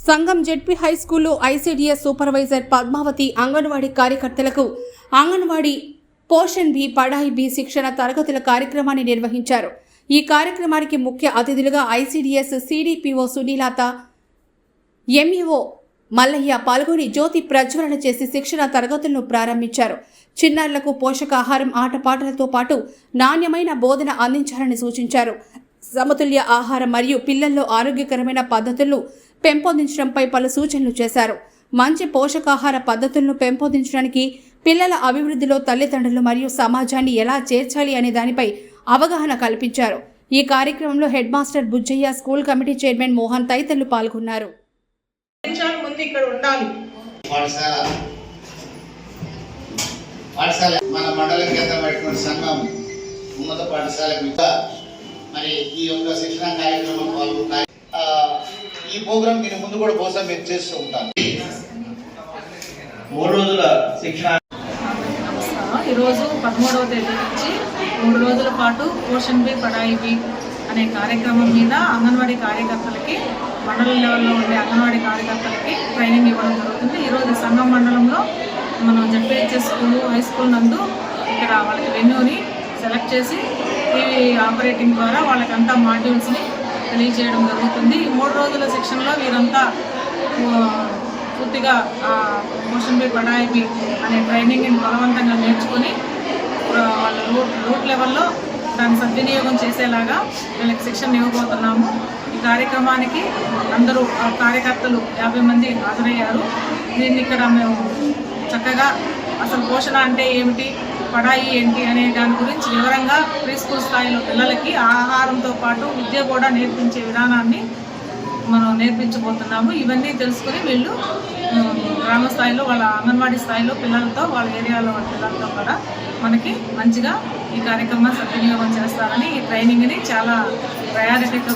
సంగం ZP high స్కూల్లో ICDS supervisor Padmavati anganwadi కార్యకర్తలకు anganwadi Poshan B పడాయి B శిక్షణ తరగతుల కార్యక్రమాన్ని నిర్వహించారు. ఈ కార్యక్రమానికి ముఖ్య అతిథులుగా ఐసీడీఎస్ సిడిపిఓ సునీలత, ఎంఈఓ మల్లయ్య పాల్గొని జ్యోతి ప్రజ్వలన చేసి శిక్షణ తరగతులను ప్రారంభించారు. చిన్నారులకు పోషకాహారం, ఆటపాటలతో పాటు నాణ్యమైన బోధన అందించాలని సూచించారు. సమతుల్య ఆహారం మరియు పిల్లల్లో ఆరోగ్యకరమైన పద్ధతులను పెంపొందించడంపై పలు సూచనలు చేశారు. మంచి పోషకాహార పద్ధతులను పెంపొందించడానికి, పిల్లల అభివృద్ధిలో తల్లిదండ్రులు మరియు సమాజాన్ని ఎలా చేర్చాలి అనే దానిపై అవగాహన కల్పించారు. ఈ కార్యక్రమంలో head master Bujjaiah, school committee chairman Mohan తదితరులు పాల్గొన్నారు. మన మండల కేంద్రమైనటువంటి సంఘం ఉన్నత పాఠశాలకు మరి ఈ యొక్క శిక్షణ కార్యక్రమం ఈ ప్రోగ్రామ్ దీని ముందు కూడా బహుశా మీరు చేస్తూ ఉంటారు. 3 రోజుల శిక్షణ ఈరోజు 13వ తేదీ నుంచి 3 రోజుల పాటు పోషణ్ బి పడాయి బి అనే కార్యక్రమం మీద అంగన్వాడీ కార్యకర్తలకి, మండల లెవెల్లో ఉండే అంగన్వాడీ కార్యకర్తలకి ట్రైనింగ్ ఇవ్వడం జరుగుతుంది. ఈరోజు సంగం మండలంలో మనం జెడ్పీహెచ్ఎస్ స్కూల్, హై స్కూల్ నందు ఇక్కడ వాళ్ళకి వెన్యూని సెలెక్ట్ చేసి టీవీ ఆపరేటింగ్ ద్వారా వాళ్ళకంతా మాడ్యూల్స్ని తెలియజేయడం జరుగుతుంది. ఈ 3 రోజుల శిక్షణలో వీరంతా పూర్తిగా పోషణ్ బి పడాయి బి అనే ట్రైనింగ్ని బలవంతంగా నేర్చుకుని వాళ్ళ రూట్ లెవెల్లో దాన్ని సద్వినియోగం చేసేలాగా వీళ్ళకి శిక్షణ ఇవ్వబోతున్నాము. ఈ కార్యక్రమానికి అందరూ కార్యకర్తలు 50 మంది హాజరయ్యారు. దీన్ని ఇక్కడ మేము చక్కగా అసలు పోషణ అంటే ఏమిటి, పడాయి ఏంటి అనే దాని గురించి వివరంగా ప్రీ స్కూల్ స్థాయిలో పిల్లలకి ఆహారంతో పాటు విద్య కూడా నేర్పించే విధానాన్ని మనం నేర్పించబోతున్నాము. ఇవన్నీ తెలుసుకుని వీళ్ళు గ్రామ స్థాయిలో, వాళ్ళ అంగన్వాడీ స్థాయిలో పిల్లలతో, వాళ్ళ ఏరియాలో వాళ్ళ పిల్లలతో కూడా మనకి మంచిగా ఈ కార్యక్రమాన్ని సద్వినియోగం చేస్తారని ఈ ట్రైనింగ్ని చాలా ప్రయారిటీతో